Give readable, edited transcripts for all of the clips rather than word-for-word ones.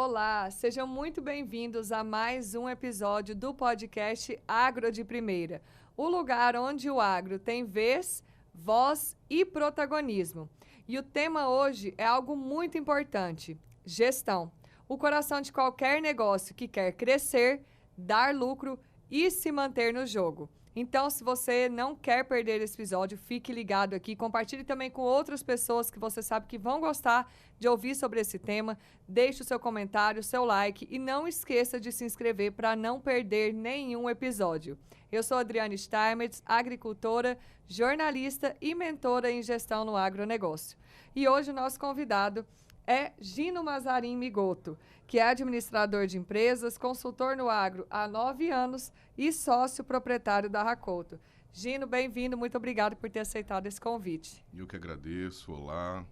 Olá, sejam muito bem-vindos a mais um episódio do podcast Agro de Primeira, o lugar onde o agro tem vez, voz e protagonismo. E o tema hoje é algo muito importante: gestão. O coração de qualquer negócio que quer crescer, dar lucro e se manter no jogo. Então, se você não quer perder esse episódio, fique ligado aqui. Compartilhe também com outras pessoas que você sabe que vão gostar de ouvir sobre esse tema. Deixe o seu comentário, o seu like e não esqueça de se inscrever para não perder nenhum episódio. Eu sou Adriane Steinmetz, agricultora, jornalista e mentora em gestão no agronegócio. E hoje o nosso convidado é Gino Mazarin Migoto, que é administrador de empresas, consultor no agro há 9 anos e sócio proprietário da Racoto. Gino, bem-vindo, muito obrigado por ter aceitado esse convite. Eu que agradeço, olá,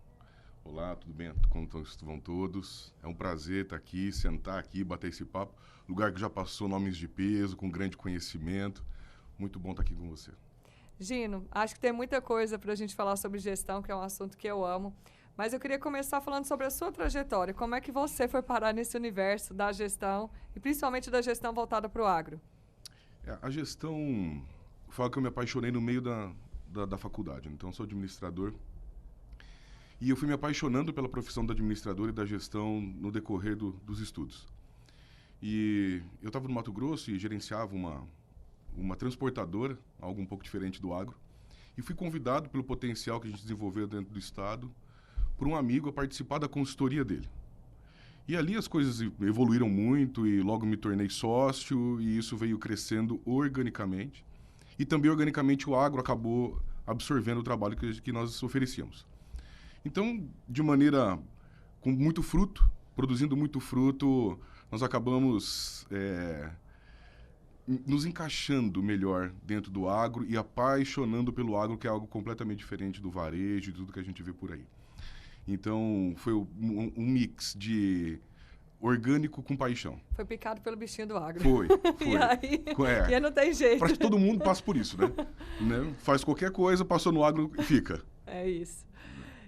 tudo bem? Como vão todos? É um prazer estar aqui, sentar aqui, bater esse papo, lugar que já passou nomes de peso, com grande conhecimento, muito bom estar aqui com você. Gino, acho que tem muita coisa para a gente falar sobre gestão, que é um assunto que eu amo. Mas eu queria começar falando sobre a sua trajetória. Como é que você foi parar nesse universo da gestão e principalmente da gestão voltada para o agro? A gestão, falo que eu me apaixonei no meio da faculdade. Então, eu sou administrador e eu fui me apaixonando pela profissão do administrador e da gestão no decorrer dos estudos. E eu estava no Mato Grosso e gerenciava uma transportadora, algo um pouco diferente do agro, e fui convidado pelo potencial que a gente desenvolveu dentro do estado por um amigo a participar da consultoria dele. E ali as coisas evoluíram muito e logo me tornei sócio e isso veio crescendo organicamente. E também organicamente o agro acabou absorvendo o trabalho que nós oferecíamos. Então, de maneira com muito fruto, produzindo muito fruto, nós acabamos nos encaixando melhor dentro do agro e apaixonando pelo agro, que é algo completamente diferente do varejo e tudo que a gente vê por aí. Então, foi um mix de orgânico com paixão. Foi picado pelo bichinho do agro. Foi. E aí não tem jeito. Acho que todo mundo passa por isso, né? Faz qualquer coisa, passou no agro e fica. É isso.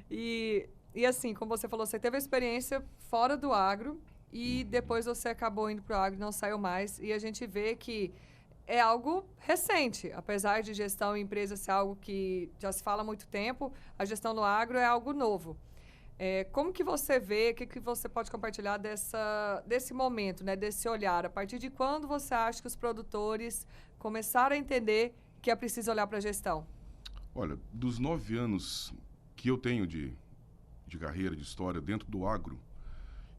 E assim, como você falou, você teve a experiência fora do agro e depois você acabou indo para o agro e não saiu mais. E a gente vê que é algo recente, apesar de gestão em empresa ser algo que já se fala há muito tempo, a gestão no agro é algo novo. Como que você vê, o que você pode compartilhar desse momento, né, desse olhar? A partir de quando você acha que os produtores começaram a entender que é preciso olhar para a gestão? Olha, dos 9 anos que eu tenho de carreira, de história dentro do agro,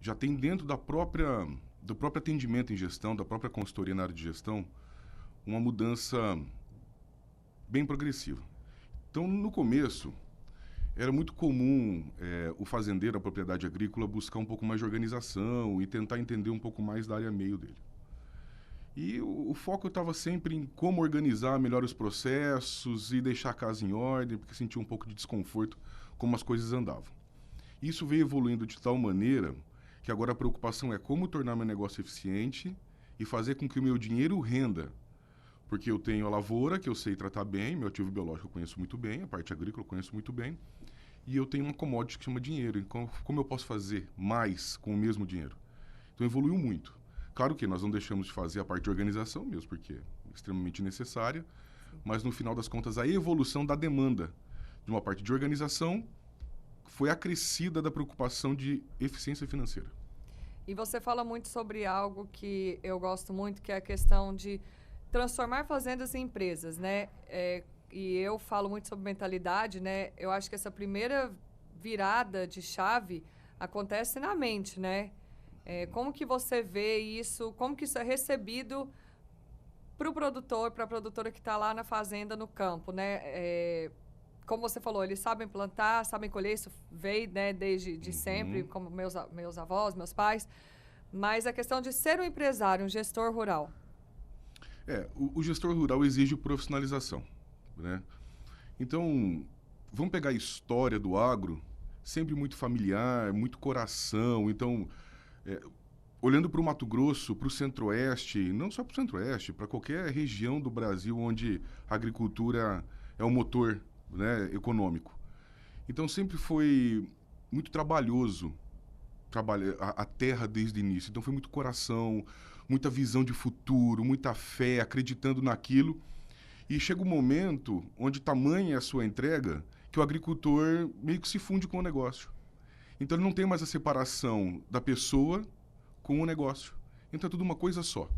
já tem dentro do próprio atendimento em gestão, da própria consultoria na área de gestão, uma mudança bem progressiva. Então, no começo, era muito comum o fazendeiro, a propriedade agrícola, buscar um pouco mais de organização e tentar entender um pouco mais da área meio dele. E o foco estava sempre em como organizar melhor os processos e deixar a casa em ordem, porque sentia um pouco de desconforto como as coisas andavam. Isso veio evoluindo de tal maneira que agora a preocupação é como tornar meu negócio eficiente e fazer com que o meu dinheiro renda. Porque eu tenho a lavoura, que eu sei tratar bem, meu ativo biológico eu conheço muito bem, a parte agrícola eu conheço muito bem, e eu tenho uma commodity que chama dinheiro. Então, como eu posso fazer mais com o mesmo dinheiro? Então, evoluiu muito. Claro que nós não deixamos de fazer a parte de organização mesmo, porque é extremamente necessária, mas no final das contas, a evolução da demanda de uma parte de organização foi acrescida da preocupação de eficiência financeira. E você fala muito sobre algo que eu gosto muito, que é a questão de transformar fazendas em empresas, né? E eu falo muito sobre mentalidade, né? Eu acho que essa primeira virada de chave acontece na mente, né? Como que você vê isso? Como que isso é recebido para o produtor, para a produtora que está lá na fazenda, no campo, né? Como você falou, eles sabem plantar, sabem colher, isso veio, né, desde sempre, como meus avós, meus pais. Mas a questão de ser um empresário, um gestor rural. O gestor rural exige profissionalização, né? Então, vamos pegar a história do agro, sempre muito familiar, muito coração. Então, olhando para o Mato Grosso, para o Centro-Oeste, não só para o Centro-Oeste, para qualquer região do Brasil onde a agricultura é o motor, né, econômico. Então, sempre foi muito trabalhoso trabalha a terra desde o início. Então foi muito coração, muita visão de futuro, muita fé, acreditando naquilo. E chega um momento onde tamanha é a sua entrega que o agricultor meio que se funde com o negócio. Então ele não tem mais a separação da pessoa com o negócio. Então é tudo uma coisa só.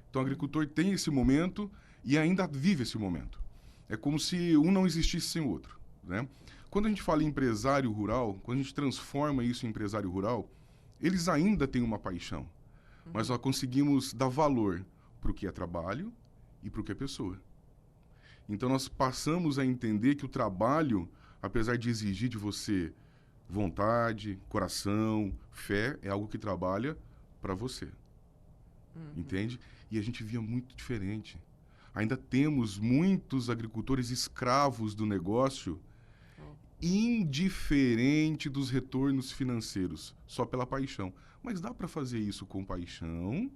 Então o agricultor tem esse momento e ainda vive esse momento. É como se um não existisse sem o outro, né? Quando a gente fala em empresário rural, quando a gente transforma isso em empresário rural, eles ainda têm uma paixão. Mas nós conseguimos dar valor para o que é trabalho e para o que é pessoa. Então nós passamos a entender que o trabalho, apesar de exigir de você vontade, coração, fé, é algo que trabalha para você. Entende? E a gente via muito diferente. Ainda temos muitos agricultores escravos do negócio, indiferente dos retornos financeiros, só pela paixão. Mas dá para fazer isso com paixão,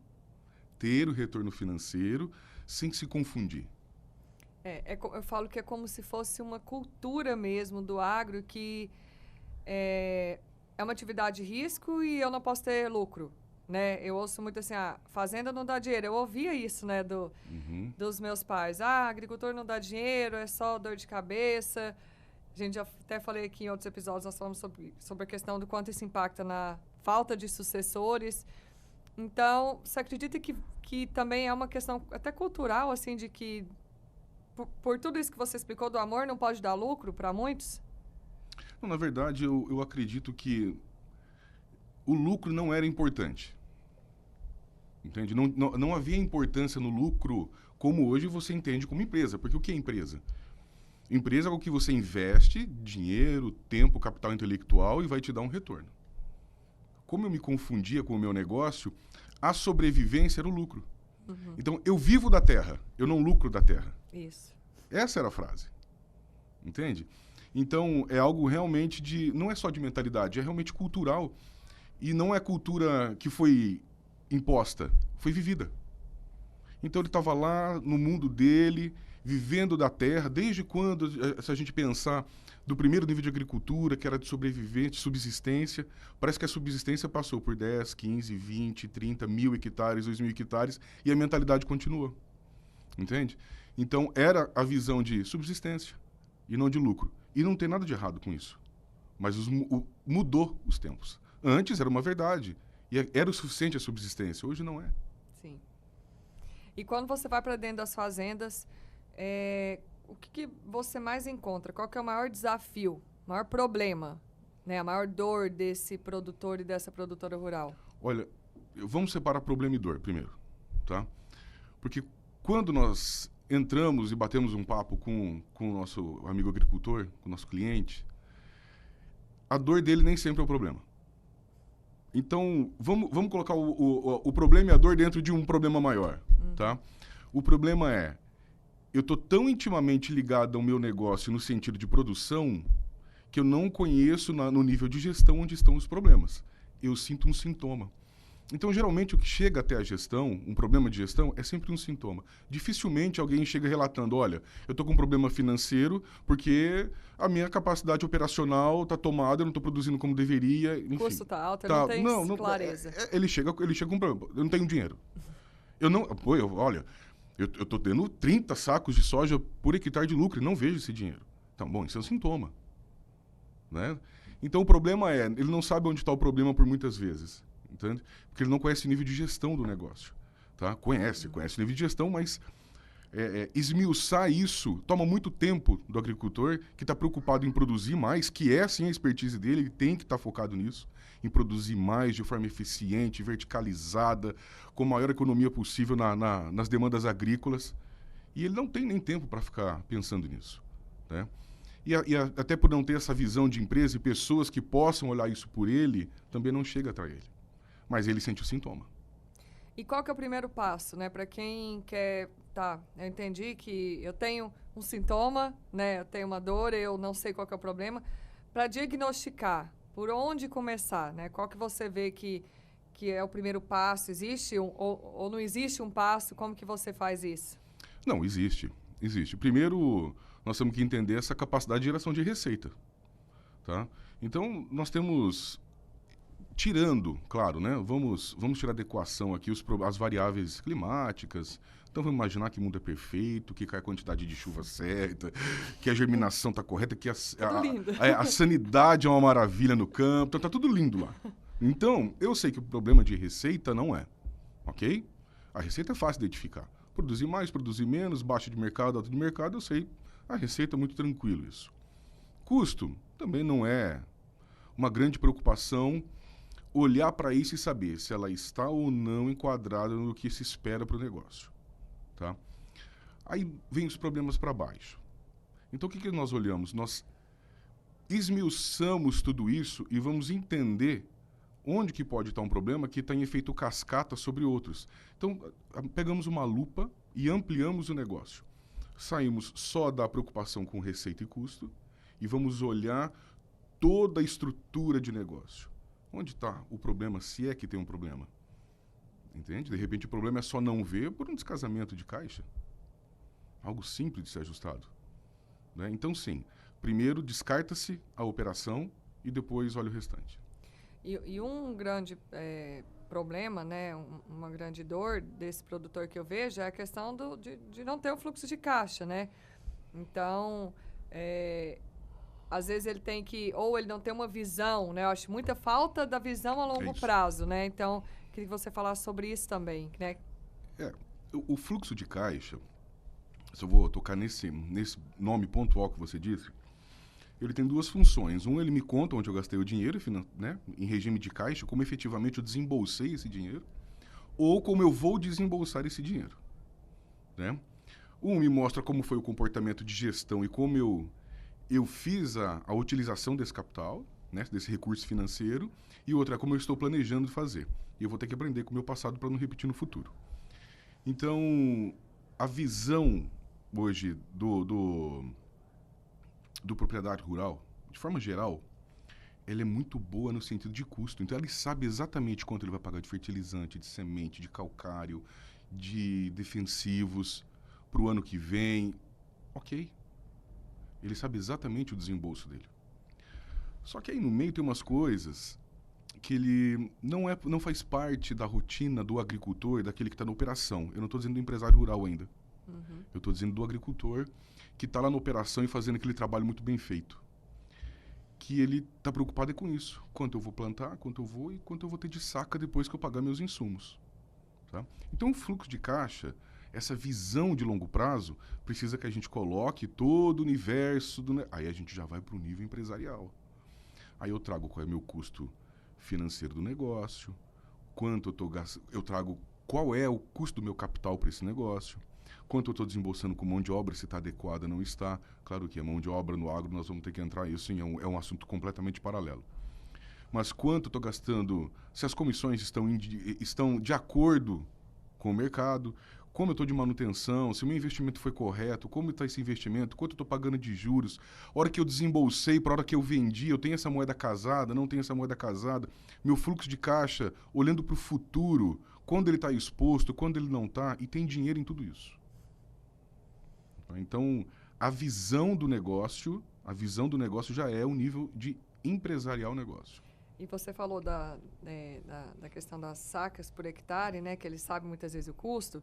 ter o retorno financeiro, sem se confundir. Eu falo que é como se fosse uma cultura mesmo do agro, que é uma atividade de risco e eu não posso ter lucro. Né? Eu ouço muito assim, fazenda não dá dinheiro. Eu ouvia isso, né, dos meus pais. Agricultor não dá dinheiro, é só dor de cabeça. A gente já até falei aqui em outros episódios, nós falamos sobre a questão do quanto isso impacta na falta de sucessores. Então, você acredita que também é uma questão até cultural, assim, de que por tudo isso que você explicou do amor, não pode dar lucro para muitos? Não, na verdade, eu acredito que o lucro não era importante. Entende? Não havia importância no lucro como hoje você entende como empresa. Porque o que é empresa? Empresa é o que você investe dinheiro, tempo, capital intelectual e vai te dar um retorno. Como eu me confundia com o meu negócio, a sobrevivência era o lucro. Então, eu vivo da terra, eu não lucro da terra. Isso. Essa era a frase. Entende? Então, é algo realmente não é só de mentalidade, é realmente cultural. E não é cultura que foi imposta, foi vivida. Então ele estava lá no mundo dele, vivendo da terra, desde quando, se a gente pensar do primeiro nível de agricultura, que era de sobrevivente, subsistência, parece que a subsistência passou por 10, 15, 20, 30 mil hectares, 2.000 hectares, e a mentalidade continua. Entende? Então era a visão de subsistência e não de lucro. E não tem nada de errado com isso. Mas mudou os tempos. Antes era uma verdade. E era o suficiente a subsistência. Hoje não é. Sim. E quando você vai para dentro das fazendas, o que você mais encontra? Qual que é o maior desafio, o maior problema, né? A maior dor desse produtor e dessa produtora rural? Olha, vamos separar problema e dor primeiro, tá? Porque quando nós entramos e batemos um papo com o nosso amigo agricultor, com o nosso cliente, a dor dele nem sempre é o problema. Então, vamos colocar o problema e a dor dentro de um problema maior, tá? O problema é, eu estou tão intimamente ligado ao meu negócio no sentido de produção que eu não conheço no nível de gestão onde estão os problemas. Eu sinto um sintoma. Então, geralmente, o que chega até a gestão, um problema de gestão, é sempre um sintoma. Dificilmente alguém chega relatando, olha, eu estou com um problema financeiro porque a minha capacidade operacional está tomada, eu não estou produzindo como deveria, enfim. O custo está alto, não tem clareza. Ele chega com um problema, eu não tenho dinheiro. Olha, eu estou tendo 30 sacos de soja por hectare de lucro e não vejo esse dinheiro. Então, bom, isso é um sintoma. Né? Então, o problema é, ele não sabe onde está o problema por muitas vezes. Entende? Porque ele não conhece o nível de gestão do negócio. Tá? Conhece o nível de gestão, mas esmiuçar isso toma muito tempo do agricultor que está preocupado em produzir mais, que é sim a expertise dele, ele tem que estar focado nisso, em produzir mais de forma eficiente, verticalizada, com a maior economia possível nas demandas agrícolas. E ele não tem nem tempo para ficar pensando nisso. Né? Até por não ter essa visão de empresa e pessoas que possam olhar isso por ele, também não chega até ele. Mas ele sente o sintoma. E qual que é o primeiro passo, né? Para quem quer... Tá, eu entendi que eu tenho um sintoma, né? Eu tenho uma dor, eu não sei qual que é o problema. Para diagnosticar, por onde começar, né? Qual que você vê que é o primeiro passo? Existe ou não existe um passo? Como que você faz isso? Não, existe. Primeiro, nós temos que entender essa capacidade de geração de receita. Tá? Então, nós temos tirando, claro, né? Vamos tirar da equação aqui as variáveis climáticas. Então vamos imaginar que o mundo é perfeito, que cai a quantidade de chuva certa, que a germinação está correta, que a sanidade é uma maravilha no campo, então tá tudo lindo lá. Então, eu sei que o problema de receita não é, ok? A receita é fácil de identificar. Produzir mais, produzir menos, baixa de mercado, alta de mercado, eu sei. A receita é muito tranquilo isso. Custo também não é uma grande preocupação olhar para isso e saber se ela está ou não enquadrada no que se espera para o negócio. Tá? Aí vem os problemas para baixo. Então, o que nós olhamos? Nós esmiuçamos tudo isso e vamos entender onde que pode estar um problema que está em efeito cascata sobre outros. Então, pegamos uma lupa e ampliamos o negócio. Saímos só da preocupação com receita e custo e vamos olhar toda a estrutura de negócio. Onde está o problema, se é que tem um problema? Entende? De repente o problema é só não ver por um descasamento de caixa. Algo simples de ser ajustado. Né? Então, sim, primeiro descarta-se a operação e depois olha o restante. E um grande problema, né, uma grande dor desse produtor que eu vejo é a questão de não ter o fluxo de caixa, né? Então, às vezes ele tem que, ou ele não tem uma visão, né? Eu acho muita falta da visão a longo prazo, né? Então, queria que você falasse sobre isso também, né? O fluxo de caixa, se eu vou tocar nesse nome pontual que você disse, ele tem duas funções. Ele me conta onde eu gastei o dinheiro, né, em regime de caixa, como efetivamente eu desembolsei esse dinheiro, ou como eu vou desembolsar esse dinheiro. Né? Me mostra como foi o comportamento de gestão e como eu fiz a utilização desse capital, né, desse recurso financeiro, e outra é como eu estou planejando fazer. E eu vou ter que aprender com o meu passado para não repetir no futuro. Então, a visão hoje do proprietário rural, de forma geral, ela é muito boa no sentido de custo. Então, ele sabe exatamente quanto ele vai pagar de fertilizante, de semente, de calcário, de defensivos para o ano que vem. Ok. Ele sabe exatamente o desembolso dele. Só que aí no meio tem umas coisas que ele não faz parte da rotina do agricultor, daquele que está na operação. Eu não estou dizendo do empresário rural ainda. Uhum. Eu estou dizendo do agricultor que está lá na operação e fazendo aquele trabalho muito bem feito. Que ele está preocupado com isso. Quanto eu vou plantar, quanto eu vou ter de saca depois que eu pagar meus insumos. Tá? Então, o fluxo de caixa, essa visão de longo prazo, precisa que a gente coloque todo o universo. Aí a gente já vai para o nível empresarial. Aí eu trago qual é o meu custo financeiro do negócio, quanto eu estou gastando, eu trago qual é o custo do meu capital para esse negócio, quanto eu estou desembolsando com mão de obra, se está adequada ou não está. Claro que a mão de obra no agro nós vamos ter que entrar, isso sim, é um assunto completamente paralelo. Mas quanto eu estou gastando, se as comissões estão de acordo com o mercado, como eu estou de manutenção, se o meu investimento foi correto, como está esse investimento, quanto eu estou pagando de juros, a hora que eu desembolsei, para a hora que eu vendi, eu tenho essa moeda casada, não tenho essa moeda casada, meu fluxo de caixa, olhando para o futuro, quando ele está exposto, quando ele não está, e tem dinheiro em tudo isso. Então, a visão do negócio já é o nível de empresarial negócio. E você falou da questão das sacas por hectare, né, que ele sabe muitas vezes o custo,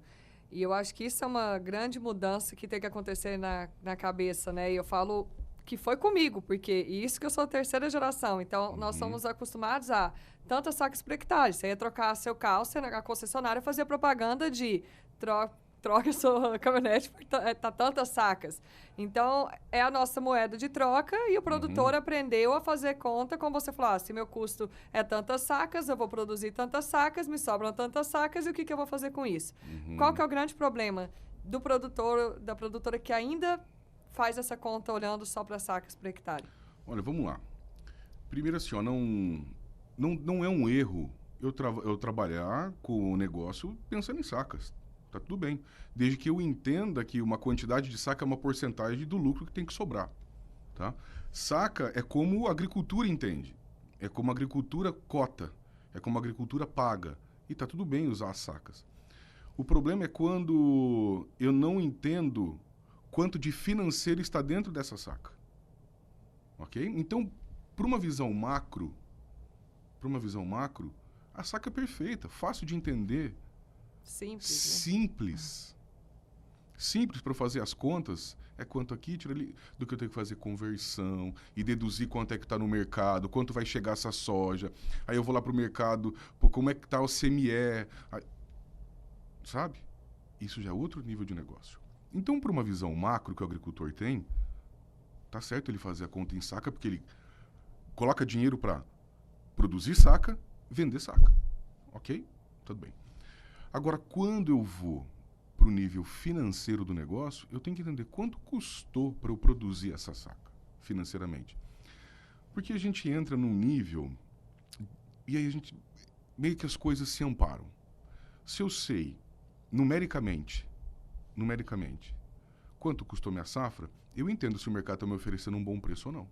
e eu acho que isso é uma grande mudança que tem que acontecer na cabeça, né, e eu falo que foi comigo, porque isso que eu sou a terceira geração, então nós somos acostumados a tantas sacas por hectare. Você ia trocar seu carro, você na concessionária fazia propaganda de troca sua caminhonete por tantas sacas. Então, é a nossa moeda de troca e o produtor aprendeu a fazer conta, como você falou, se meu custo é tantas sacas, eu vou produzir tantas sacas, me sobram tantas sacas, e o que eu vou fazer com isso? Qual que é o grande problema do produtor, da produtora que ainda faz essa conta olhando só para sacas por hectare? Olha, vamos lá. Primeiro assim, ó, não é um erro eu trabalhar com o negócio pensando em sacas. Tá tudo bem. Desde que eu entenda que uma quantidade de saca é uma porcentagem do lucro que tem que sobrar. Tá? Saca é como a agricultura entende. É como a agricultura cota. É como a agricultura paga. E tá tudo bem usar as sacas. O problema é quando eu não entendo quanto de financeiro está dentro dessa saca. Ok? Então, por uma visão macro, para uma visão macro, a saca é perfeita, fácil de entender. Simples, né? Simples. Simples para fazer as contas. É quanto aqui, tira ali, do que eu tenho que fazer conversão e deduzir quanto é que está no mercado, quanto vai chegar essa soja. Aí eu vou lá para o mercado, pô, como é que está o CME. Aí, sabe? Isso já é outro nível de negócio. Então, para uma visão macro que o agricultor tem, tá certo ele fazer a conta em saca, porque ele coloca dinheiro para produzir saca, vender saca. Ok? Tudo bem. Agora, quando eu vou para o nível financeiro do negócio, eu tenho que entender quanto custou para eu produzir essa saca, financeiramente. Porque a gente entra num nível e aí a gente meio que as coisas se amparam. Se eu sei, numericamente, quanto custou minha safra, eu entendo se o mercado está me oferecendo um bom preço ou não.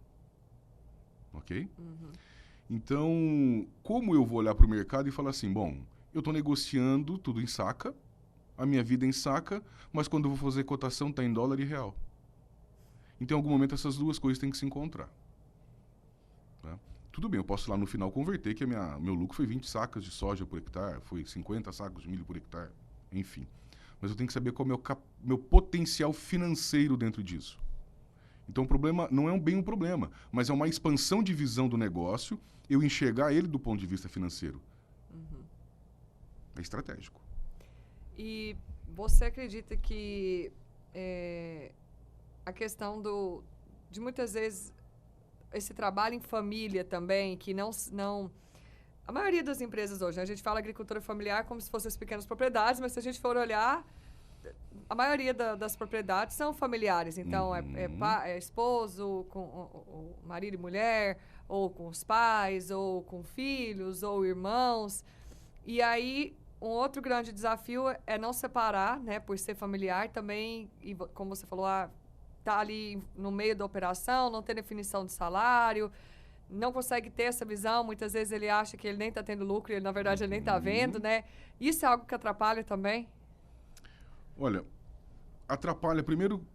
Ok? Uhum. Então, como eu vou olhar para o mercado e falar assim, bom, eu estou negociando tudo em saca, a minha vida em saca, mas quando eu vou fazer cotação está em dólar e real. Então, em algum momento, essas duas coisas têm que se encontrar. Tá? Tudo bem, eu posso lá no final converter que meu lucro foi 20 sacas de soja por hectare, foi 50 sacos de milho por hectare, enfim. Mas eu tenho que saber qual é o meu potencial financeiro dentro disso. Então, o problema não é bem um problema, mas é uma expansão de visão do negócio, eu enxergar ele do ponto de vista financeiro. Uhum. É estratégico. E você acredita que a questão de muitas vezes esse trabalho em família também, que não a maioria das empresas hoje, né, a gente fala agricultura familiar como se fossem as pequenas propriedades, mas se a gente for olhar, a maioria das propriedades são familiares. Então, é esposo, com o marido e mulher, ou com os pais, ou com filhos, ou irmãos. E aí, um outro grande desafio é não separar, né, por ser familiar também, e como você falou, tá ali no meio da operação, não tem definição de salário, não consegue ter essa visão, muitas vezes ele acha que ele nem está tendo lucro, e ele, na verdade, ele nem está vendo, né? Isso é algo que atrapalha também? Olha, atrapalha primeiro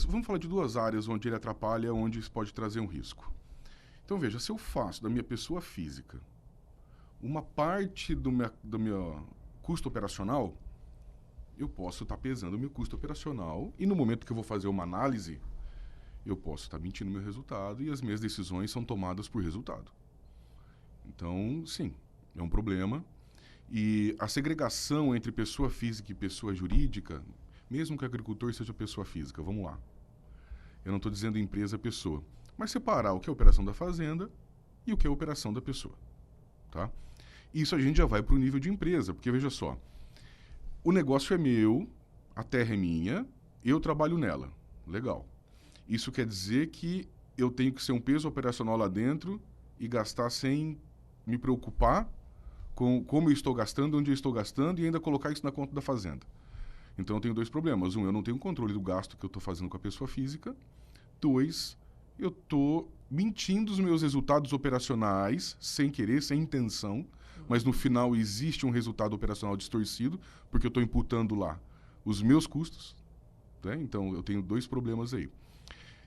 vamos falar de duas áreas onde ele atrapalha, onde isso pode trazer um risco. Então, veja, se eu faço da minha pessoa física uma parte do meu custo operacional, eu posso estar pesando o meu custo operacional e no momento que eu vou fazer uma análise, eu posso estar mentindo meu resultado e as minhas decisões são tomadas por resultado. Então, sim, é um problema. E a segregação entre pessoa física e pessoa jurídica, mesmo que o agricultor seja pessoa física, vamos lá. Eu não estou dizendo empresa, pessoa. Mas separar o que é a operação da fazenda e o que é a operação da pessoa. Tá? Isso a gente já vai para o nível de empresa, porque veja só, o negócio é meu, a terra é minha, eu trabalho nela. Legal. Isso quer dizer que eu tenho que ser um peso operacional lá dentro e gastar sem me preocupar com como eu estou gastando, onde eu estou gastando e ainda colocar isso na conta da fazenda. Então eu tenho dois problemas. Um, eu não tenho controle do gasto que eu estou fazendo com a pessoa física. Dois, eu estou mentindo os meus resultados operacionais, sem querer, sem intenção, mas no final existe um resultado operacional distorcido, porque eu estou imputando lá os meus custos. Né? Então eu tenho dois problemas aí.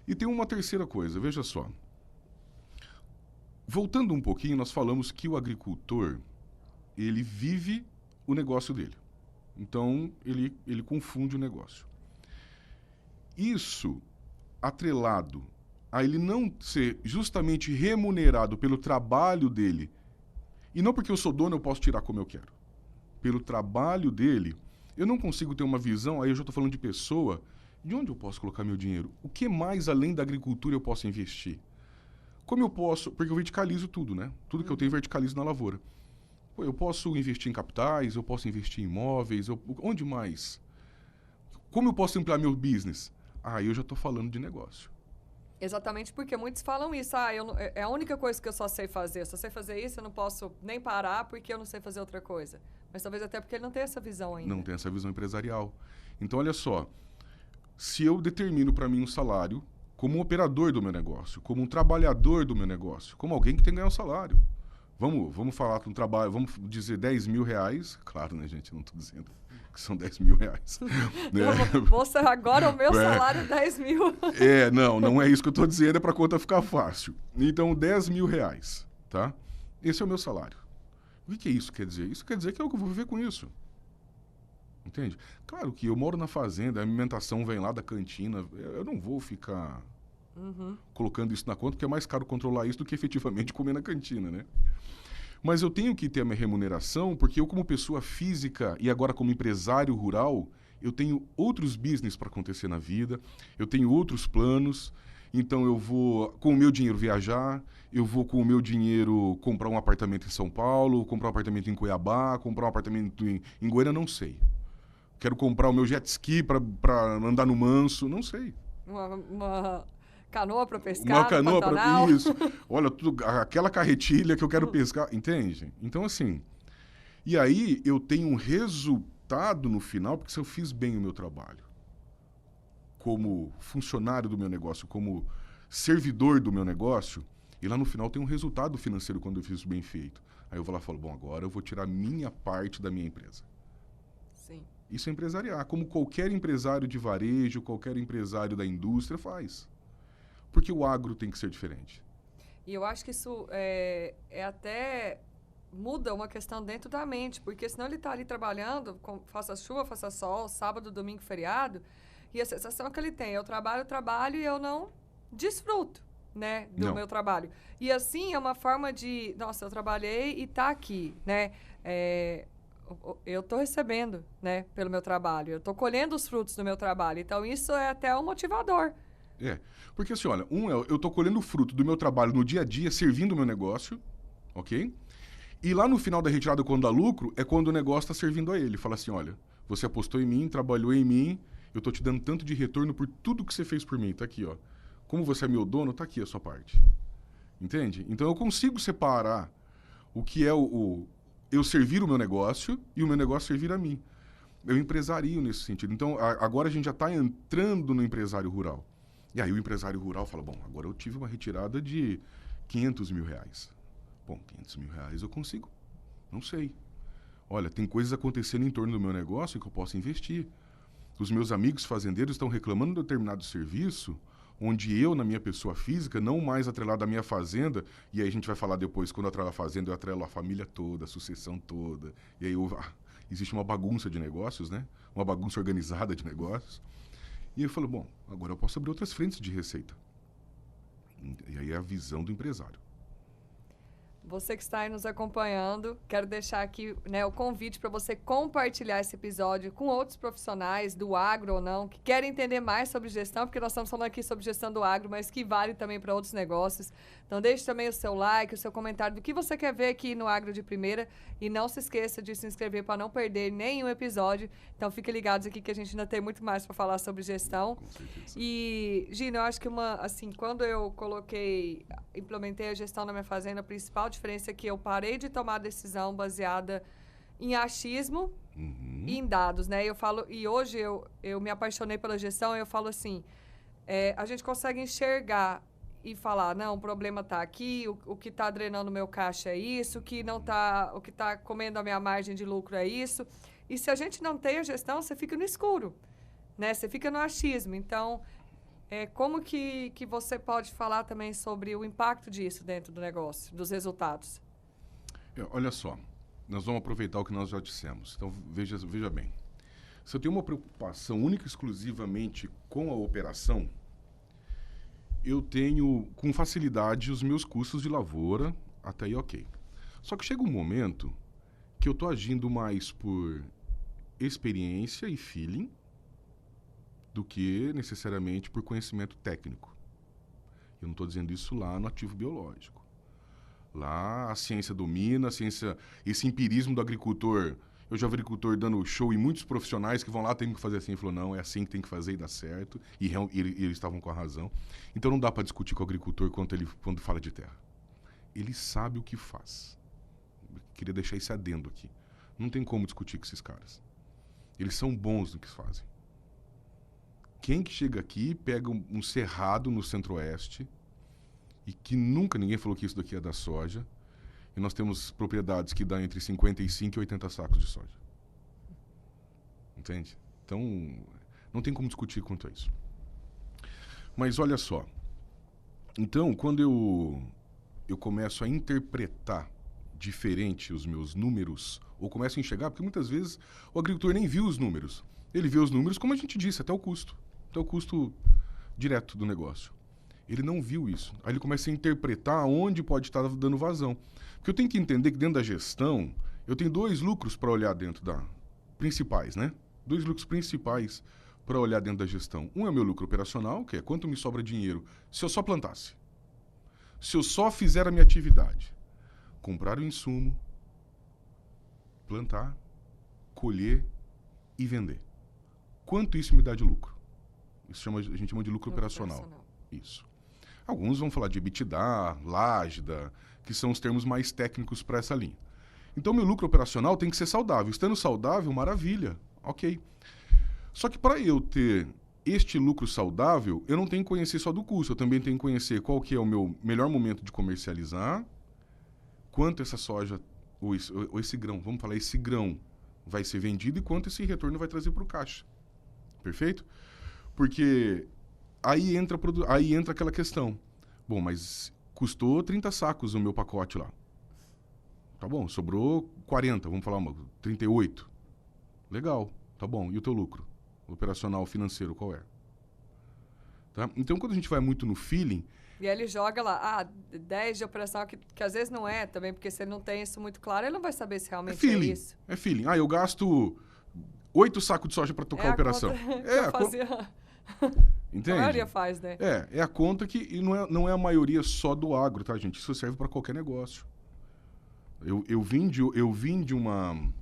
E tem uma terceira coisa, veja só. Voltando um pouquinho, nós falamos que o agricultor, ele vive o negócio dele. Então, ele confunde o negócio. Isso, atrelado a ele não ser justamente remunerado pelo trabalho dele, e não porque eu sou dono eu posso tirar como eu quero, pelo trabalho dele, eu não consigo ter uma visão, aí eu já estou falando de pessoa, de onde eu posso colocar meu dinheiro? O que mais além da agricultura eu posso investir? Como eu posso, porque eu verticalizo tudo, né? Tudo que eu tenho verticalizo na lavoura. Pô, eu posso investir em capitais, eu posso investir em imóveis, onde mais? Como eu posso ampliar meu business? Eu já estou falando de negócio. Exatamente porque muitos falam isso. É a única coisa que eu só sei fazer. Eu só sei fazer isso, eu não posso nem parar porque eu não sei fazer outra coisa. Mas talvez até porque ele não tem essa visão ainda. Não tem essa visão empresarial. Então, olha só. Se eu determino para mim um salário como um operador do meu negócio, como um trabalhador do meu negócio, como alguém que tem que ganhar um salário. Vamos falar com um trabalho, vamos dizer 10 mil reais. Claro, né, gente? Não estou dizendo que são 10 mil reais. Né? Agora o meu salário é 10 mil. Não é isso que eu estou dizendo, é para a conta ficar fácil. Então, 10 mil reais. tá? Esse é o meu salário. O que isso quer dizer? Isso quer dizer que é o que eu vou viver com isso. Entende? Claro que eu moro na fazenda, a alimentação vem lá da cantina. Eu não vou ficar colocando isso na conta, porque é mais caro controlar isso do que efetivamente comer na cantina, né? Mas eu tenho que ter a minha remuneração, porque eu, como pessoa física e agora como empresário rural, eu tenho outros business para acontecer na vida, eu tenho outros planos. Então eu vou com o meu dinheiro viajar, eu vou com o meu dinheiro comprar um apartamento em São Paulo, comprar um apartamento em Cuiabá, comprar um apartamento em Goiânia, não sei. Quero comprar o meu jet ski para andar no manso, não sei. Uma canoa para pescar, Uma canoa para Pantanal. isso. Olha, aquela carretilha que eu quero pescar, entende? Então assim, e aí eu tenho um resultado no final, porque se eu fiz bem o meu trabalho, como funcionário do meu negócio, como servidor do meu negócio, e lá no final tem um resultado financeiro quando eu fiz isso bem feito. Aí eu vou lá e falo, bom, agora eu vou tirar minha parte da minha empresa. Sim. Isso é empresariar, como qualquer empresário de varejo, qualquer empresário da indústria faz. Porque o agro tem que ser diferente. E eu acho que isso é até muda uma questão dentro da mente, porque senão ele está ali trabalhando, faça chuva, faça sol, sábado, domingo, feriado, e a sensação que ele tem, eu trabalho e eu não desfruto, né, do meu trabalho. E assim é uma forma de, nossa, eu trabalhei e tá aqui, né, eu estou recebendo, né, pelo meu trabalho, eu estou colhendo os frutos do meu trabalho, então isso é até um motivador. Porque assim, olha, eu estou colhendo o fruto do meu trabalho no dia a dia, servindo o meu negócio, ok? E lá no final da retirada, quando dá lucro, é quando o negócio está servindo a ele. Fala assim, olha, você apostou em mim, trabalhou em mim, eu estou te dando tanto de retorno por tudo que você fez por mim. Tá aqui, ó. Como você é meu dono, tá aqui a sua parte. Entende? Então eu consigo separar o que é eu servir o meu negócio e o meu negócio servir a mim. Eu empresario nesse sentido. Então agora a gente já está entrando no empresário rural. E aí o empresário rural fala, bom, agora eu tive uma retirada de 500 mil reais. Bom, 500 mil reais eu consigo? Não sei. Olha, tem coisas acontecendo em torno do meu negócio que eu posso investir. Os meus amigos fazendeiros estão reclamando de determinado serviço, onde eu, na minha pessoa física, não mais atrelado à minha fazenda, e aí a gente vai falar depois, quando eu atrelo a fazenda, eu atrelo a família toda, a sucessão toda. E aí existe uma bagunça de negócios, né? Uma bagunça organizada de negócios. E eu falo, bom, agora eu posso abrir outras frentes de receita. E aí é a visão do empresário. Você que está aí nos acompanhando, quero deixar aqui, né, o convite para você compartilhar esse episódio com outros profissionais do agro ou não, que querem entender mais sobre gestão, porque nós estamos falando aqui sobre gestão do agro, mas que vale também para outros negócios. Então deixe também o seu like, o seu comentário do que você quer ver aqui no Agro de Primeira e não se esqueça de se inscrever para não perder nenhum episódio. Então fiquem ligados aqui que a gente ainda tem muito mais para falar sobre gestão. Com certeza. E, Gino, eu acho que quando eu implementei a gestão na minha fazenda, a principal diferença é que eu parei de tomar decisão baseada em achismo e em dados, né? E hoje eu me apaixonei pela gestão e eu falo assim, a gente consegue enxergar e falar, não, o problema está aqui, o que está drenando o meu caixa é isso, o que está comendo a minha margem de lucro é isso. E se a gente não tem a gestão, você fica no escuro, né? Você fica no achismo. Então, como que você pode falar também sobre o impacto disso dentro do negócio, dos resultados? Olha só, nós vamos aproveitar o que nós já dissemos. Então, veja bem. Se eu tenho uma preocupação única e exclusivamente com a operação, eu tenho com facilidade os meus custos de lavoura, até aí ok. Só que chega um momento que eu estou agindo mais por experiência e feeling do que necessariamente por conhecimento técnico. Eu não estou dizendo isso lá no ativo biológico. Lá a ciência domina, esse empirismo do agricultor. Eu já vi agricultor dando show e muitos profissionais que vão lá, tem que fazer assim. Ele falou, não, é assim que tem que fazer e dá certo. E eles estavam com a razão. Então não dá para discutir com o agricultor quando fala de terra. Ele sabe o que faz. Eu queria deixar esse adendo aqui. Não tem como discutir com esses caras. Eles são bons no que fazem. Quem que chega aqui, pega um cerrado no centro-oeste, e que nunca ninguém falou que isso daqui é da soja, e nós temos propriedades que dão entre 55 e 80 sacos de soja. Entende? Então, não tem como discutir quanto a isso. Mas olha só. Então, quando eu eu começo a interpretar diferente os meus números, ou começo a enxergar, porque muitas vezes o agricultor nem viu os números. Ele vê os números, como a gente disse, até o custo direto do negócio. Ele não viu isso. Aí ele começa a interpretar onde pode estar dando vazão. Porque eu tenho que entender que dentro da gestão, eu tenho 2 lucros para olhar dentro da... principais, né? 2 lucros principais para olhar dentro da gestão. Um é o meu lucro operacional, que é quanto me sobra dinheiro se eu só plantasse. Se eu só fizer a minha atividade. Comprar o insumo, plantar, colher e vender. Quanto isso me dá de lucro? Isso a gente chama de lucro operacional. Isso. Alguns vão falar de EBITDA, Lágida, que são os termos mais técnicos para essa linha. Então, meu lucro operacional tem que ser saudável. Estando saudável, maravilha. Ok. Só que para eu ter este lucro saudável, eu não tenho que conhecer só do custo. Eu também tenho que conhecer qual que é o meu melhor momento de comercializar, quanto essa soja, ou esse grão, vamos falar, esse grão vai ser vendido e quanto esse retorno vai trazer para o caixa. Perfeito? Porque aí entra aquela questão. Bom, mas custou 30 sacos o meu pacote lá. Tá bom, sobrou 40, vamos falar 38. Legal, tá bom. E o teu lucro? O operacional financeiro, qual é? Tá? Então, quando a gente vai muito no feeling... E aí ele joga lá, 10 de operação, que às vezes não é também, porque se ele não tem isso muito claro, ele não vai saber se realmente é isso. É feeling. Eu gasto 8 sacos de soja para tocar a operação. Entende? A maioria faz, né? É a conta que e não é a maioria só do agro, tá, gente? Isso serve para qualquer negócio. Eu vim de uma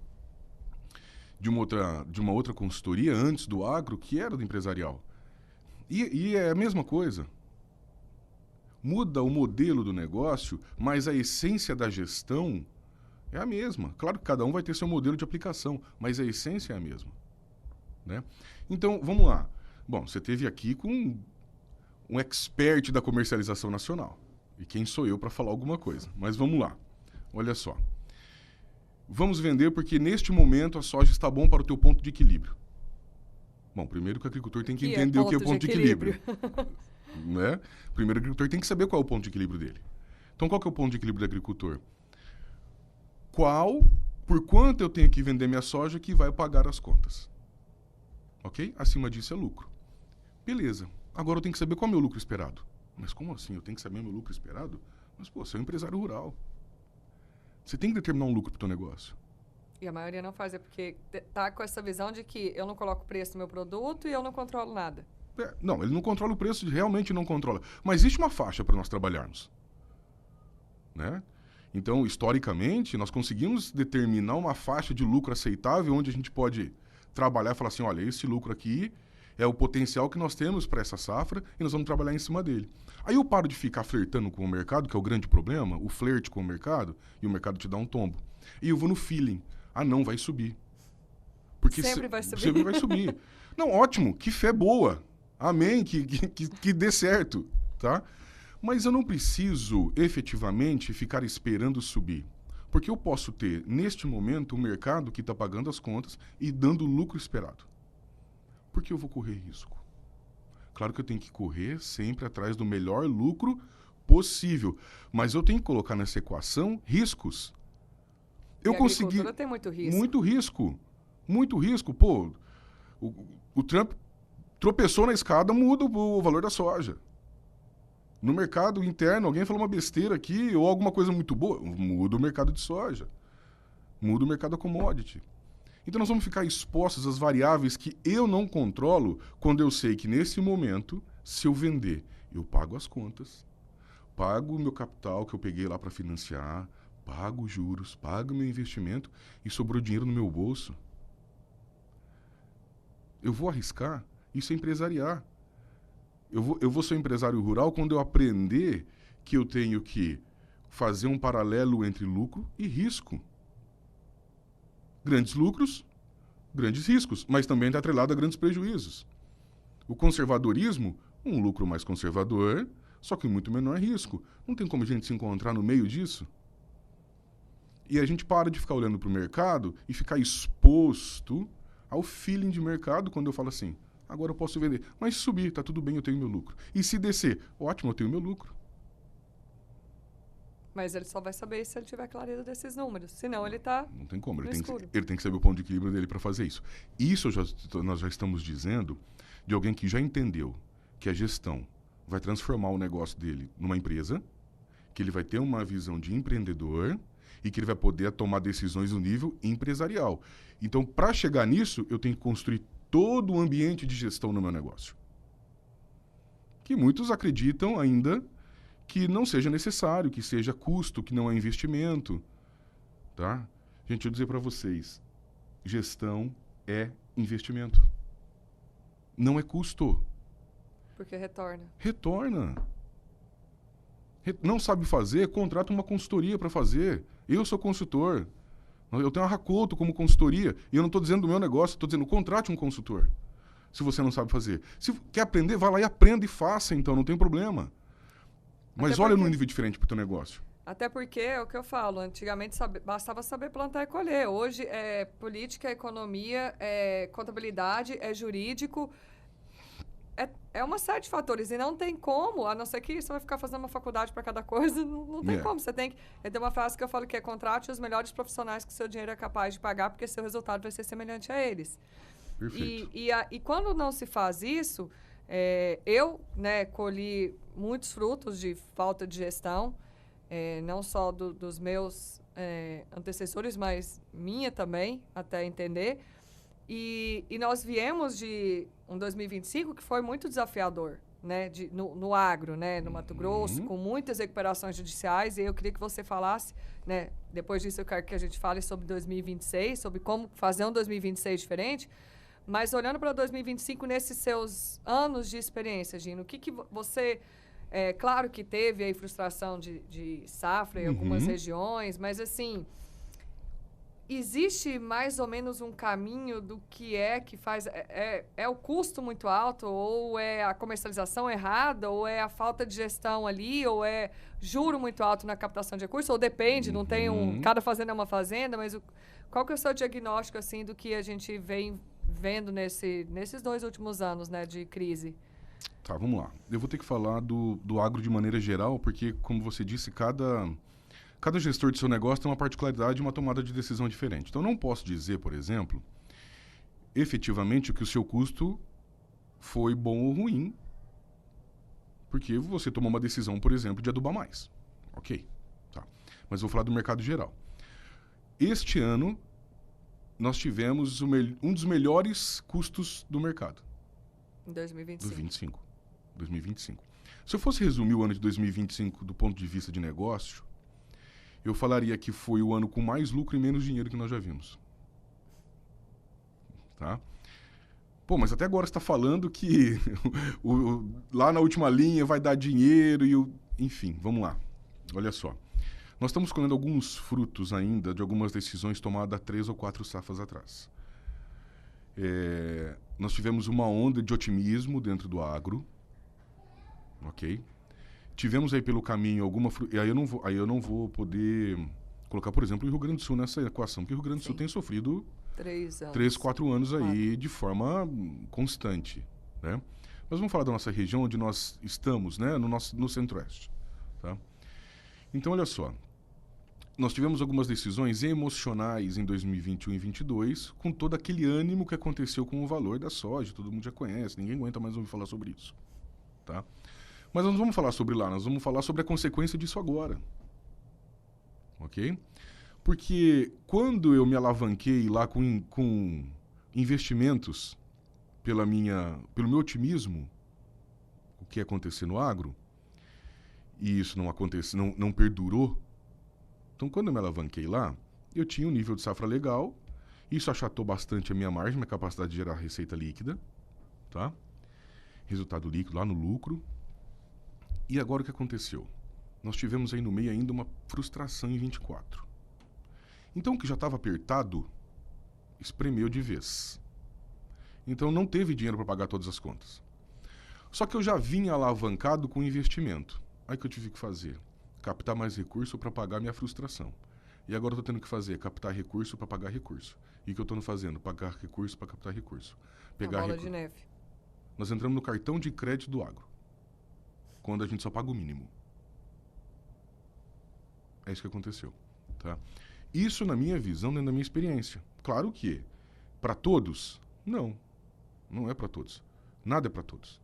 outra consultoria antes do agro, que era do empresarial. E é a mesma coisa. Muda o modelo do negócio, mas a essência da gestão é a mesma. Claro que cada um vai ter seu modelo de aplicação, mas a essência é a mesma. Né? Então, vamos lá. Bom, você esteve aqui com um expert da comercialização nacional. E quem sou eu para falar alguma coisa? Mas vamos lá. Olha só. Vamos vender porque neste momento a soja está bom para o teu ponto de equilíbrio. Bom, primeiro que o agricultor tem que entender o que é o ponto de equilíbrio. Né? Primeiro o agricultor tem que saber qual é o ponto de equilíbrio dele. Então, qual que é o ponto de equilíbrio do agricultor? Por quanto eu tenho que vender minha soja que vai pagar as contas? Ok? Acima disso é lucro. Beleza. Agora eu tenho que saber qual é o meu lucro esperado. Mas como assim? Eu tenho que saber o meu lucro esperado? Mas, você é um empresário rural. Você tem que determinar um lucro para o teu negócio. E a maioria não faz, porque tá com essa visão de que eu não coloco preço no meu produto e eu não controlo nada. Não, ele não controla o preço, realmente não controla. Mas existe uma faixa para nós trabalharmos. Né? Então, historicamente, nós conseguimos determinar uma faixa de lucro aceitável onde a gente pode trabalhar e falar assim, olha, esse lucro aqui é o potencial que nós temos para essa safra e nós vamos trabalhar em cima dele. Aí eu paro de ficar flertando com o mercado, que é o grande problema, o flerte com o mercado, e o mercado te dá um tombo. E eu vou no feeling. Não, vai subir. Porque sempre vai subir. Sempre vai subir. Não, ótimo, que fé boa. Amém, que dê certo, tá? Mas eu não preciso, efetivamente, ficar esperando subir. Porque eu posso ter, neste momento, o mercado que está pagando as contas e dando o lucro esperado. Por que eu vou correr risco? Claro que eu tenho que correr sempre atrás do melhor lucro possível. Mas eu tenho que colocar nessa equação riscos. Eu consegui... tem muito risco. Muito risco. Muito risco. Pô, o Trump tropeçou na escada, muda o valor da soja. No mercado interno, alguém falou uma besteira aqui ou alguma coisa muito boa, muda o mercado de soja. Muda o mercado da commodity. Então nós vamos ficar expostos às variáveis que eu não controlo quando eu sei que nesse momento, se eu vender, eu pago as contas, pago o meu capital que eu peguei lá para financiar, pago os juros, pago o meu investimento e sobrou dinheiro no meu bolso. Eu vou arriscar? Isso é empresariar. Eu vou ser empresário rural quando eu aprender que eu tenho que fazer um paralelo entre lucro e risco. Grandes lucros, grandes riscos, mas também está atrelado a grandes prejuízos. O conservadorismo, um lucro mais conservador, só que muito menor risco. Não tem como a gente se encontrar no meio disso? E a gente para de ficar olhando para o mercado e ficar exposto ao feeling de mercado quando eu falo assim, agora eu posso vender. Mas se subir, tá tudo bem, eu tenho meu lucro. E se descer, ótimo, eu tenho meu lucro. Mas ele só vai saber se ele tiver clareza desses números. Senão ele está Não tem como. no escuro. Ele tem que saber o ponto de equilíbrio dele para fazer isso. Isso nós já estamos dizendo de alguém que já entendeu que a gestão vai transformar o negócio dele numa empresa, que ele vai ter uma visão de empreendedor e que ele vai poder tomar decisões no nível empresarial. Então, para chegar nisso, eu tenho que construir todo o ambiente de gestão no meu negócio. Que muitos acreditam ainda que não seja necessário, que seja custo, que não é investimento, tá? Gente, eu vou dizer para vocês, gestão é investimento. Não é custo. Porque retorna. Retorna. Não sabe fazer, contrata uma consultoria para fazer. Eu sou consultor. Eu tenho a Racoto como consultoria e eu não estou dizendo do meu negócio, estou dizendo contrate um consultor. Se você não sabe fazer. Se quer aprender, vá lá e aprenda e faça, então, não tem problema. Mas olha num nível diferente para o teu negócio. Até porque, é o que eu falo, antigamente bastava saber plantar e colher. Hoje é política, é economia, é contabilidade, é jurídico. É uma série de fatores. E não tem como, a não ser que você vai ficar fazendo uma faculdade para cada coisa, não tem como. Você tem que... Tem uma frase que eu falo que é contrate os melhores profissionais que o seu dinheiro é capaz de pagar, porque seu resultado vai ser semelhante a eles. Perfeito. E quando não se faz isso... eu, colhi muitos frutos de falta de gestão, não só dos meus antecessores, mas minha também, até entender. E nós viemos de um 2025 que foi muito desafiador, no agro, no Mato Grosso, com muitas recuperações judiciais. E eu queria que você falasse, depois disso eu quero que a gente fale sobre 2026, sobre como fazer um 2026 diferente. Mas olhando para 2025, nesses seus anos de experiência, Gino, o que você... claro que teve aí frustração de safra em algumas regiões, mas assim, existe mais ou menos um caminho do que faz... É o custo muito alto, ou é a comercialização errada, ou é a falta de gestão ali, ou é juro muito alto na captação de recursos, ou depende, não tem cada fazenda é uma fazenda, mas qual que é o seu diagnóstico, assim, do que a gente vem vendo nesses 2 últimos anos, de crise? Tá, vamos lá. Eu vou ter que falar do agro de maneira geral, porque, como você disse, cada gestor de seu negócio tem uma particularidade e uma tomada de decisão diferente. Então, não posso dizer, por exemplo, efetivamente que o seu custo foi bom ou ruim, porque você tomou uma decisão, por exemplo, de adubar mais. Ok, tá. Mas vou falar do mercado geral. Este ano, nós tivemos um dos melhores custos do mercado. Em 2025. 2025. Se eu fosse resumir o ano de 2025 do ponto de vista de negócio, eu falaria que foi o ano com mais lucro e menos dinheiro que nós já vimos. Tá? Pô, mas até agora você está falando que lá na última linha vai dar dinheiro enfim, vamos lá. Olha só. Nós estamos colhendo alguns frutos ainda de algumas decisões tomadas 3 ou 4 safras atrás. Nós tivemos uma onda de otimismo dentro do agro, ok? Tivemos aí pelo caminho alguma... E aí eu não vou poder colocar, por exemplo, o Rio Grande do Sul nessa equação, porque o Rio Grande do Sul tem sofrido 3, 4 anos aí de forma constante, né? Mas vamos falar da nossa região, onde nós estamos, no Centro-Oeste, tá? Então, olha só. Nós tivemos algumas decisões emocionais em 2021 e 2022, com todo aquele ânimo que aconteceu com o valor da soja, todo mundo já conhece, ninguém aguenta mais ouvir falar sobre isso, tá? Mas nós não vamos falar sobre lá, nós vamos falar sobre a consequência disso agora, ok? Porque quando eu me alavanquei lá com investimentos pelo meu otimismo, o que ia acontecer no agro, e isso não perdurou. Então, quando eu me alavanquei lá, eu tinha um nível de safra legal, isso achatou bastante a minha margem, minha capacidade de gerar receita líquida, tá? Resultado líquido lá no lucro. E agora o que aconteceu? Nós tivemos aí no meio ainda uma frustração em 24. Então, o que já estava apertado, espremeu de vez. Então, não teve dinheiro para pagar todas as contas. Só que eu já vinha alavancado com investimento. Aí que eu tive que fazer? Captar mais recurso para pagar minha frustração. E agora eu estou tendo que fazer? Captar recurso para pagar recurso. E o que eu estou fazendo? Pagar recurso para captar recurso. Pegar bola de neve. Nós entramos no cartão de crédito do agro. Quando a gente só paga o mínimo. É isso que aconteceu. Tá? Isso na minha visão, na minha experiência. Claro que para todos, não. Não é para todos. Nada é para todos.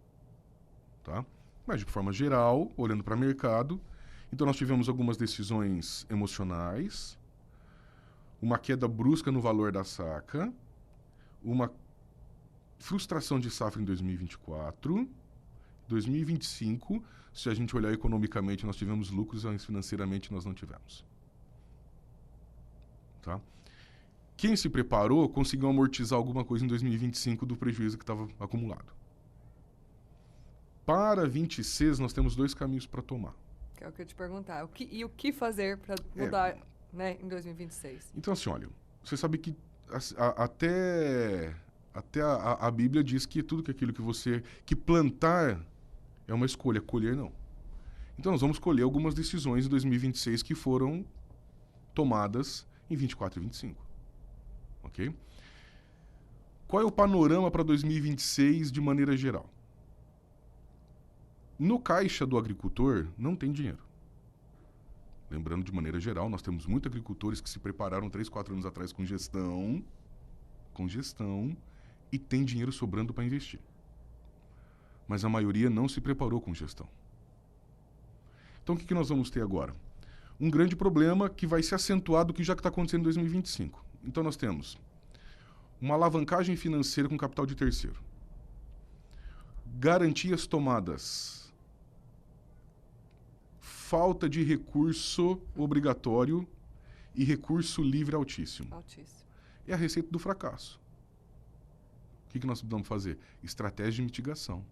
Tá? Mas de forma geral, olhando para o mercado, então nós tivemos algumas decisões emocionais, uma queda brusca no valor da saca, uma frustração de safra em 2024, 2025, se a gente olhar economicamente, nós tivemos lucros, mas financeiramente nós não tivemos. Tá? Quem se preparou conseguiu amortizar alguma coisa em 2025 do prejuízo que estava acumulado. Para 26, nós temos 2 caminhos para tomar. Que é o que eu ia te perguntar. O que fazer para mudar né, em 2026? Então, assim, olha, você sabe que até a Bíblia diz que tudo aquilo que plantar é uma escolha, colher não. Então, nós vamos colher algumas decisões em 2026 que foram tomadas em 24 e 25. Ok? Qual é o panorama para 2026 de maneira geral? No caixa do agricultor, não tem dinheiro. Lembrando, de maneira geral, nós temos muitos agricultores que se prepararam 3, 4 anos atrás com gestão, e tem dinheiro sobrando para investir. Mas a maioria não se preparou com gestão. Então, o que nós vamos ter agora? Um grande problema que vai se acentuar do que já está acontecendo em 2025. Então, nós temos uma alavancagem financeira com capital de terceiro. Garantias tomadas. Falta de recurso obrigatório e recurso livre altíssimo. É a receita do fracasso. O que nós precisamos fazer? Estratégia de mitigação.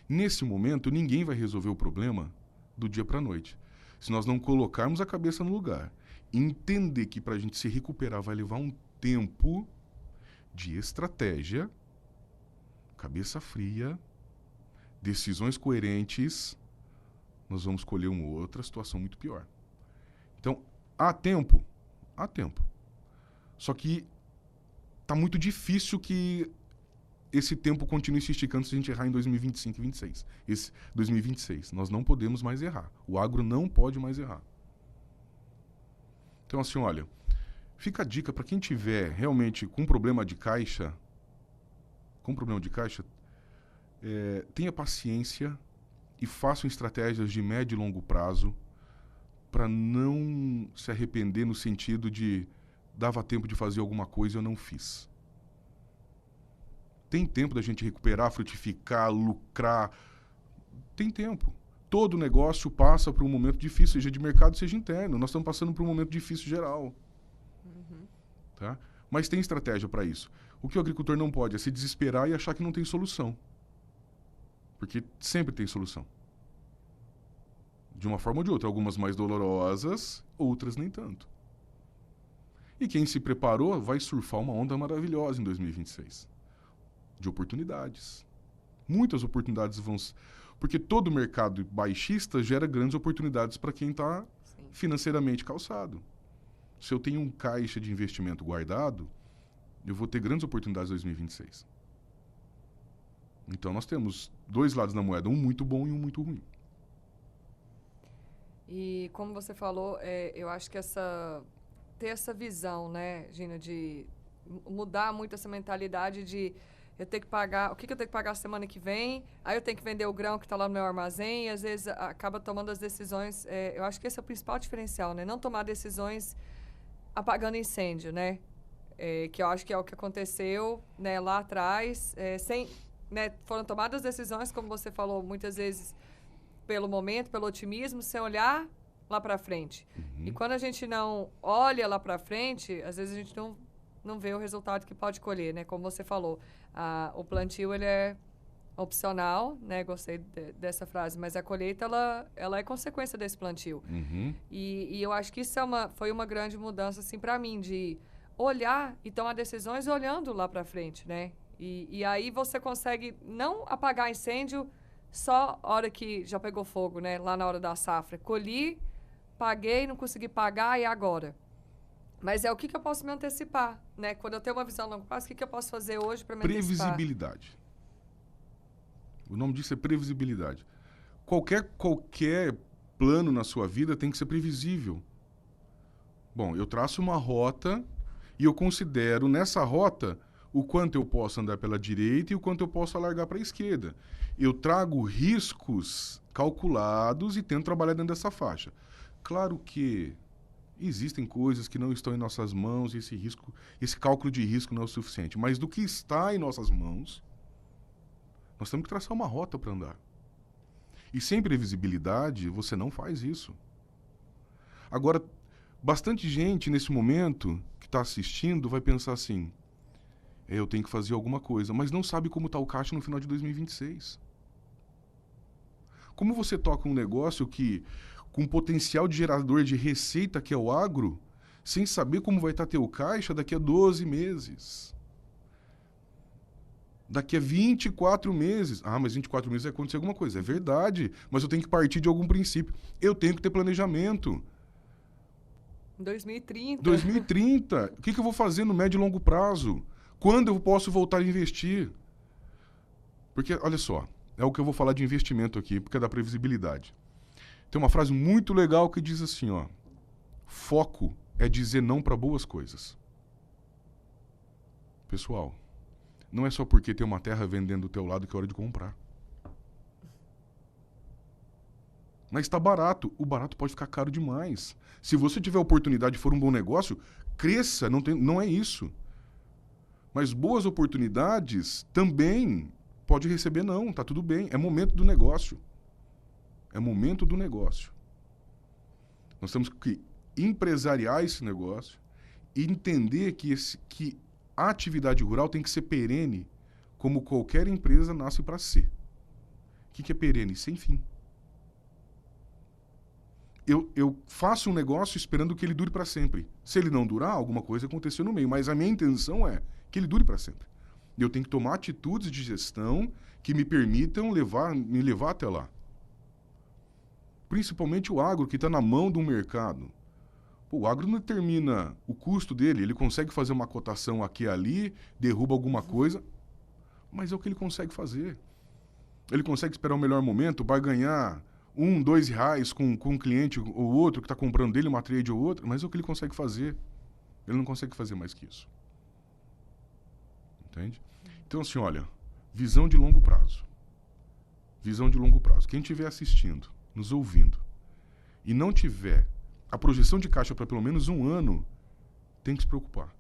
Nesse momento, ninguém vai resolver o problema do dia para a noite. Se nós não colocarmos a cabeça no lugar, entender que para a gente se recuperar vai levar um tempo de estratégia, cabeça fria, decisões coerentes, nós vamos colher uma outra situação muito pior. Então, há tempo. Há tempo. Só que está muito difícil que esse tempo continue se esticando se a gente errar em 2025 e 2026. Esse 2026. Nós não podemos mais errar. O agro não pode mais errar. Então, assim, olha, fica a dica para quem tiver realmente com problema de caixa, tenha paciência e façam estratégias de médio e longo prazo para não se arrepender no sentido de dava tempo de fazer alguma coisa e eu não fiz. Tem tempo da gente recuperar, frutificar, lucrar. Tem tempo. Todo negócio passa por um momento difícil, seja de mercado, seja interno. Nós estamos passando por um momento difícil geral. Tá? Mas tem estratégia para isso. O que o agricultor não pode é se desesperar e achar que não tem solução. Porque sempre tem solução. De uma forma ou de outra. Algumas mais dolorosas, outras nem tanto. E quem se preparou vai surfar uma onda maravilhosa em 2026. De oportunidades. Muitas oportunidades vão... Porque todo mercado baixista gera grandes oportunidades para quem está financeiramente calçado. Se eu tenho um caixa de investimento guardado, eu vou ter grandes oportunidades em 2026. Então, nós temos 2 lados da moeda, um muito bom e um muito ruim. E como você falou, eu acho que ter essa visão, né, Gina, de mudar muito essa mentalidade de eu ter que pagar, o que eu tenho que pagar semana que vem, aí eu tenho que vender o grão que está lá no meu armazém, e às vezes acaba tomando as decisões, eu acho que esse é o principal diferencial, né, não tomar decisões apagando incêndio, né, que eu acho que é o que aconteceu, né, lá atrás, foram tomadas decisões, como você falou, muitas vezes pelo momento, pelo otimismo, sem olhar lá para frente. E quando a gente não olha lá para frente, às vezes a gente não vê o resultado que pode colher, né? Como você falou, o plantio ele é opcional, né? Gostei dessa frase, mas a colheita ela é consequência desse plantio. E eu acho que isso foi uma grande mudança assim para mim de olhar e tomar decisões olhando lá para frente, né? E aí você consegue não apagar incêndio só a hora que já pegou fogo, né? Lá na hora da safra. Colhi, paguei, não consegui pagar e agora? Mas o que eu posso me antecipar, né? Quando eu tenho uma visão a longo prazo, o que eu posso fazer hoje para me antecipar? Previsibilidade. O nome disso é previsibilidade. Qualquer plano na sua vida tem que ser previsível. Bom, eu traço uma rota e eu considero nessa rota o quanto eu posso andar pela direita e o quanto eu posso alargar para a esquerda. Eu trago riscos calculados e tento trabalhar dentro dessa faixa. Claro que existem coisas que não estão em nossas mãos e esse cálculo de risco não é o suficiente. Mas do que está em nossas mãos, nós temos que traçar uma rota para andar. E sem previsibilidade, você não faz isso. Agora, bastante gente nesse momento que está assistindo vai pensar assim, eu tenho que fazer alguma coisa, mas não sabe como está o caixa no final de 2026. Como você toca um negócio que, com potencial de gerador de receita que é o agro, sem saber como vai estar teu caixa daqui a 12 meses? Daqui a 24 meses. Ah, mas 24 meses vai acontecer alguma coisa. É verdade, mas eu tenho que partir de algum princípio. Eu tenho que ter planejamento. 2030. 2030. O que eu vou fazer no médio e longo prazo? Quando eu posso voltar a investir? Porque, olha só, é o que eu vou falar de investimento aqui, porque é da previsibilidade. Tem uma frase muito legal que diz assim, ó, foco é dizer não para boas coisas. Pessoal, não é só porque tem uma terra vendendo do teu lado que é hora de comprar. Mas está barato. O barato pode ficar caro demais. Se você tiver oportunidade e for um bom negócio, cresça, não é isso. Mas boas oportunidades também pode receber não, tá tudo bem. É momento do negócio. É momento do negócio. Nós temos que empresariar esse negócio e entender que a atividade rural tem que ser perene, como qualquer empresa nasce para ser. O que é perene? Sem fim. Eu faço um negócio esperando que ele dure para sempre. Se ele não durar, alguma coisa aconteceu no meio. Mas a minha intenção é que ele dure para sempre. Eu tenho que tomar atitudes de gestão que me permitam me levar até lá. Principalmente o agro, que está na mão do mercado. Pô, o agro não determina o custo dele. Ele consegue fazer uma cotação aqui e ali, derruba alguma coisa, mas é o que ele consegue fazer. Ele consegue esperar o melhor momento, vai ganhar R$1, R$2 com um cliente ou outro que está comprando dele uma trade ou outra, mas é o que ele consegue fazer. Ele não consegue fazer mais que isso. Entende? Então, assim, olha, visão de longo prazo. Visão de longo prazo. Quem estiver assistindo, nos ouvindo, e não tiver a projeção de caixa para pelo menos um ano, tem que se preocupar.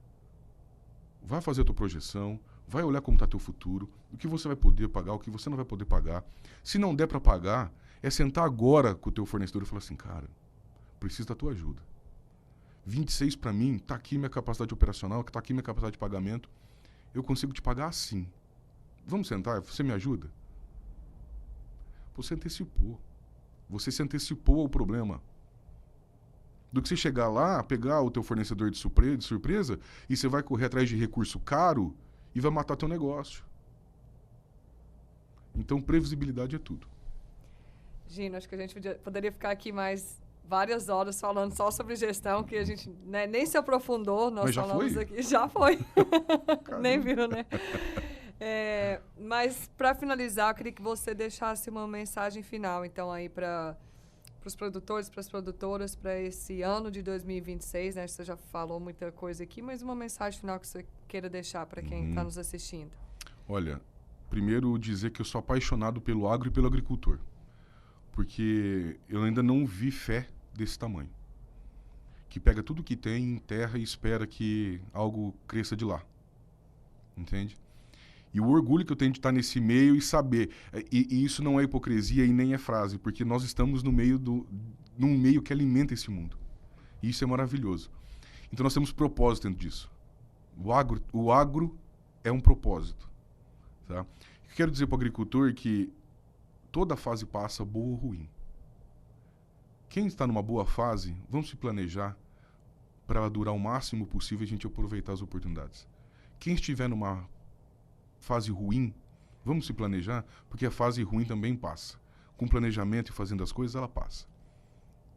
Vai fazer a tua projeção, vai olhar como está teu futuro, o que você vai poder pagar, o que você não vai poder pagar. Se não der para pagar, é sentar agora com o teu fornecedor e falar assim, cara, preciso da tua ajuda. 26 para mim, está aqui minha capacidade operacional, está aqui minha capacidade de pagamento, eu consigo te pagar assim. Vamos sentar, você me ajuda? Você antecipou. Você se antecipou ao problema. Do que você chegar lá, pegar o teu fornecedor de surpresa, e você vai correr atrás de recurso caro e vai matar teu negócio. Então, previsibilidade é tudo. Gino, acho que a gente poderia ficar aqui mais várias horas falando só sobre gestão, que a gente nem se aprofundou. Nós mas já falamos foi? Aqui. Já foi. Nem viu, né? Mas, para finalizar, eu queria que você deixasse uma mensagem final, então, aí para os produtores, para as produtoras, para esse ano de 2026, né? Você já falou muita coisa aqui, mas uma mensagem final que você queira deixar para quem está nos assistindo. Olha, primeiro dizer que eu sou apaixonado pelo agro e pelo agricultor, porque eu ainda não vi fé desse tamanho, que pega tudo que tem em terra e espera que algo cresça de lá, entende? E o orgulho que eu tenho de estar nesse meio e saber, e isso não é hipocrisia e nem é frase, porque nós estamos num meio que alimenta esse mundo, e isso é maravilhoso. Então nós temos propósito dentro disso. O agro é um propósito, tá? Eu quero dizer para o agricultor que toda fase passa, boa ou ruim. Quem está numa boa fase, vamos se planejar para ela durar o máximo possível e a gente aproveitar as oportunidades. Quem estiver numa fase ruim, vamos se planejar, porque a fase ruim também passa. Com planejamento e fazendo as coisas, ela passa.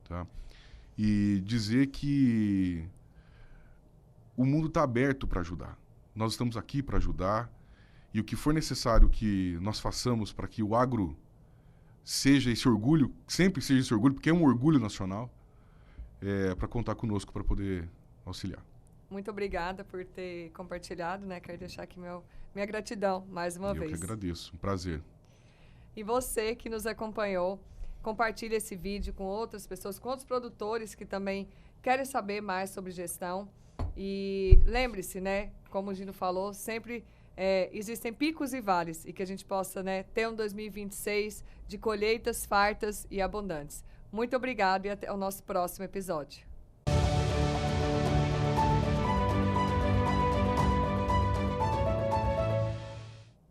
Tá? E dizer que o mundo está aberto para ajudar. Nós estamos aqui para ajudar e o que for necessário que nós façamos para que o agro seja esse orgulho, sempre seja esse orgulho, porque é um orgulho nacional, para contar conosco para poder auxiliar. Muito obrigada por ter compartilhado, né? Quero deixar aqui minha gratidão mais uma vez. Eu que agradeço, um prazer. E você que nos acompanhou, compartilhe esse vídeo com outras pessoas, com outros produtores que também querem saber mais sobre gestão. E lembre-se, né? Como o Gino falou, sempre existem picos e vales e que a gente possa, né, ter um 2026 de colheitas fartas e abundantes. Muito obrigado e até o nosso próximo episódio.